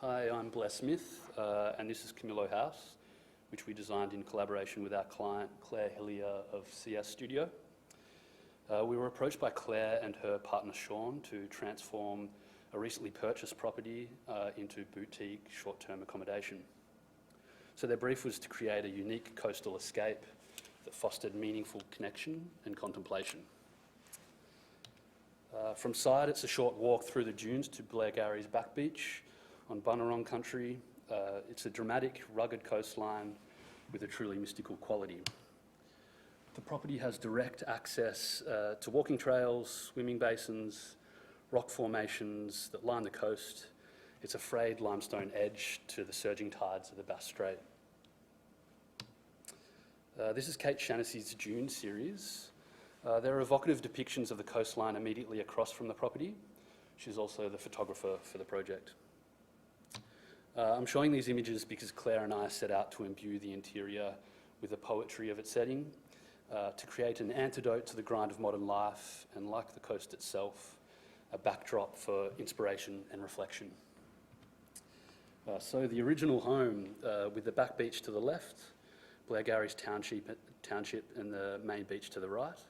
Hi, I'm Blair Smith, and this is Camillo House, which we designed in collaboration with our client, Clare Hillier of CS Studio. We were approached by Claire and her partner Sean to transform a recently purchased property into boutique short-term accommodation. So their brief was to create a unique coastal escape that fostered meaningful connection and contemplation. From side, it's a short walk through the dunes to Blair's back beach on Bunurong country. It's a dramatic, rugged coastline with a truly mystical quality. The property has direct access to walking trails, swimming basins, rock formations that line the coast. It's a frayed limestone edge to the surging tides of the Bass Strait. This is Kate Shannessey's Dune series. There are evocative depictions of the coastline immediately across from the property. She's also the photographer for the project. I'm showing these images because Claire and I set out to imbue the interior with the poetry of its setting, to create an antidote to the grind of modern life, and like the coast itself, a backdrop for inspiration and reflection. So the original home, with the back beach to the left, Blair's township and the main beach to the right.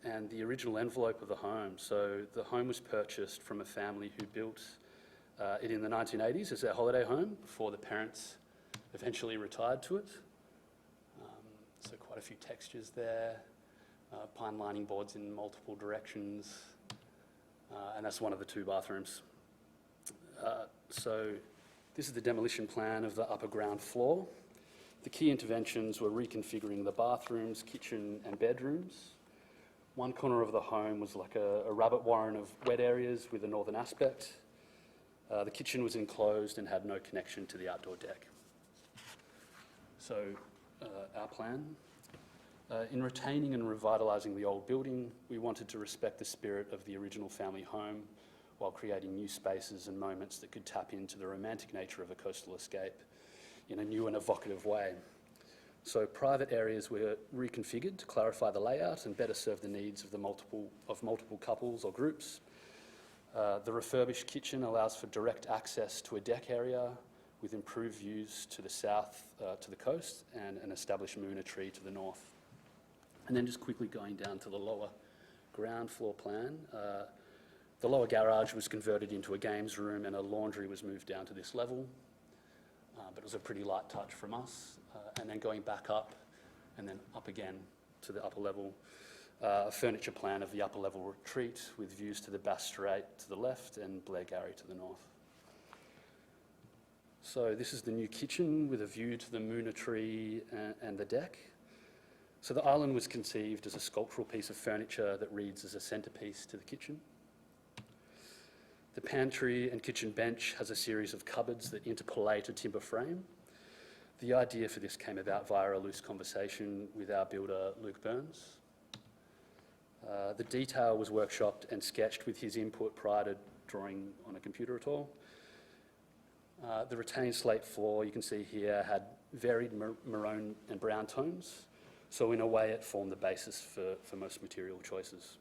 And the original envelope of the home. So the home was purchased from a family who built it in the 1980s as their holiday home before the parents eventually retired to it. So quite a few textures there, pine lining boards in multiple directions, and that's one of the two bathrooms. So this is the demolition plan of the upper ground floor. The key interventions were reconfiguring the bathrooms, kitchen and bedrooms. One corner of the home was like a rabbit warren of wet areas with a northern aspect. The kitchen was enclosed and had no connection to the outdoor deck. So our plan. In retaining and revitalising the old building, we wanted to respect the spirit of the original family home while creating new spaces and moments that could tap into the romantic nature of a coastal escape in a new and evocative way. So private areas were reconfigured to clarify the layout and better serve the needs of multiple couples or groups. The refurbished kitchen allows for direct access to a deck area with improved views to the south, to the coast, and an established moona tree to the north. And then just quickly going down to the lower ground floor plan. The lower garage was converted into a games room and a laundry was moved down to this level. But it was a pretty light touch from us. And then going back up and then up again to the upper level. A furniture plan of the upper level retreat with views to the Bass Strait to the left and Blair to the north. So this is the new kitchen with a view to the moona tree and the deck. So the island was conceived as a sculptural piece of furniture that reads as a centrepiece to the kitchen. The pantry and kitchen bench has a series of cupboards that interpolate a timber frame. The idea for this came about via a loose conversation with our builder, Luke Burns. The detail was workshopped and sketched with his input prior to drawing on a computer at all. The retained slate floor, you can see here, had varied maroon and brown tones. So in a way, it formed the basis for most material choices.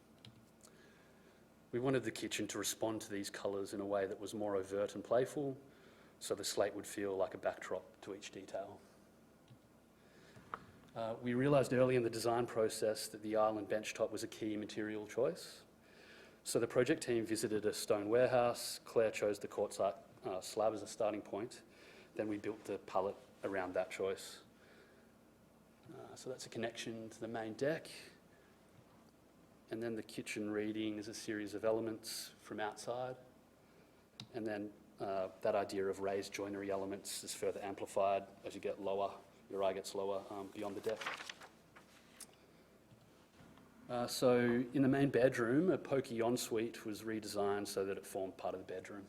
We wanted the kitchen to respond to these colours in a way that was more overt and playful, so the slate would feel like a backdrop to each detail. We realised early in the design process that the island benchtop was a key material choice. So the project team visited a stone warehouse. Claire chose the quartzite slab as a starting point. Then we built the palette around that choice. So that's a connection to the main deck. And then the kitchen reading is a series of elements from outside. And then that idea of raised joinery elements is further amplified as you get lower, your eye gets lower beyond the deck. So in the main bedroom, a pokey ensuite was redesigned so that it formed part of the bedroom.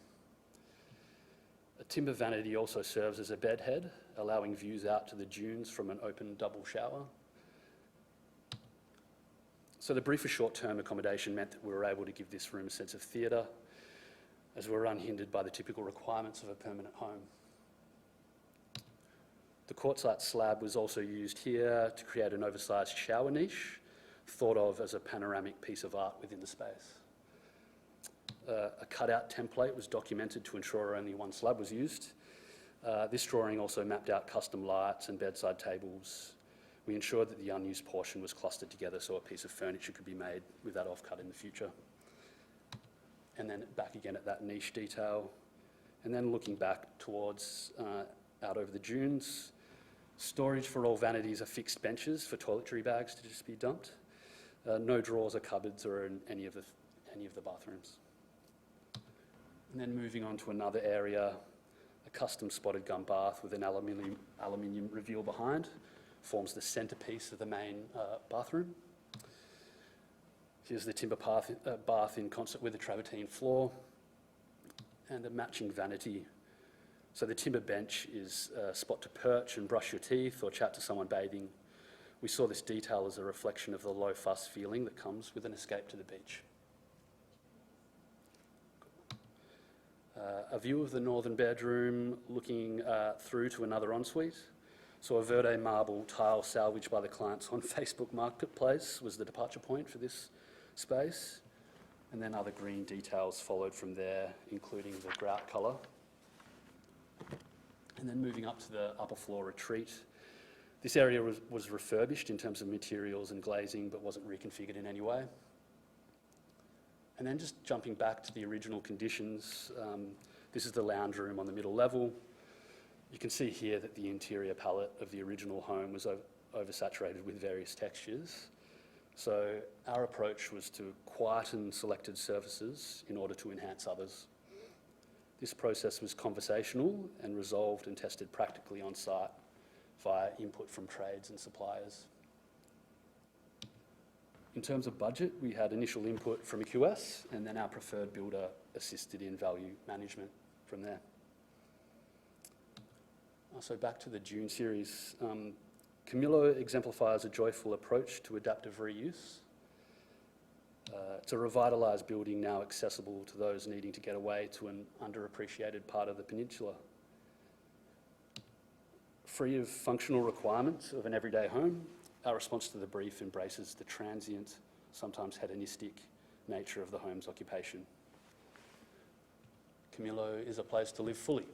A timber vanity also serves as a bed head, allowing views out to the dunes from an open double shower. So the briefer short-term accommodation meant that we were able to give this room a sense of theatre, as we were unhindered by the typical requirements of a permanent home. The quartzite slab was also used here to create an oversized shower niche, thought of as a panoramic piece of art within the space. A cutout template was documented to ensure only one slab was used. This drawing also mapped out custom lights and bedside tables. We ensured that the unused portion was clustered together so a piece of furniture could be made with that offcut in the future. And then back again at that niche detail. And then looking back towards out over the dunes, storage for all vanities are fixed benches for toiletry bags to just be dumped. No drawers or cupboards or in any of the bathrooms. And then moving on to another area, a custom spotted gun bath with an aluminium reveal behind forms the centrepiece of the main bathroom. Here's the timber bath in concert with the travertine floor and a matching vanity. So the timber bench is a spot to perch and brush your teeth or chat to someone bathing. We saw this detail as a reflection of the low fuss feeling that comes with an escape to the beach. A view of the northern bedroom looking through to another ensuite. So a Verde marble tile salvaged by the clients on Facebook Marketplace was the departure point for this space. And then other green details followed from there, including the grout colour. And then moving up to the upper floor retreat. This area was refurbished in terms of materials and glazing, but wasn't reconfigured in any way. And then just jumping back to the original conditions, this is the lounge room on the middle level. You can see here that the interior palette of the original home was oversaturated with various textures. So our approach was to quieten selected surfaces in order to enhance others. This process was conversational and resolved and tested practically on site via input from trades and suppliers. In terms of budget, we had initial input from a QS and then our preferred builder assisted in value management from there. So back to the Dune series. Camillo exemplifies a joyful approach to adaptive reuse. It's a revitalised building now accessible to those needing to get away to an underappreciated part of the peninsula. Free of functional requirements of an everyday home, our response to the brief embraces the transient, sometimes hedonistic nature of the home's occupation. Camillo is a place to live fully.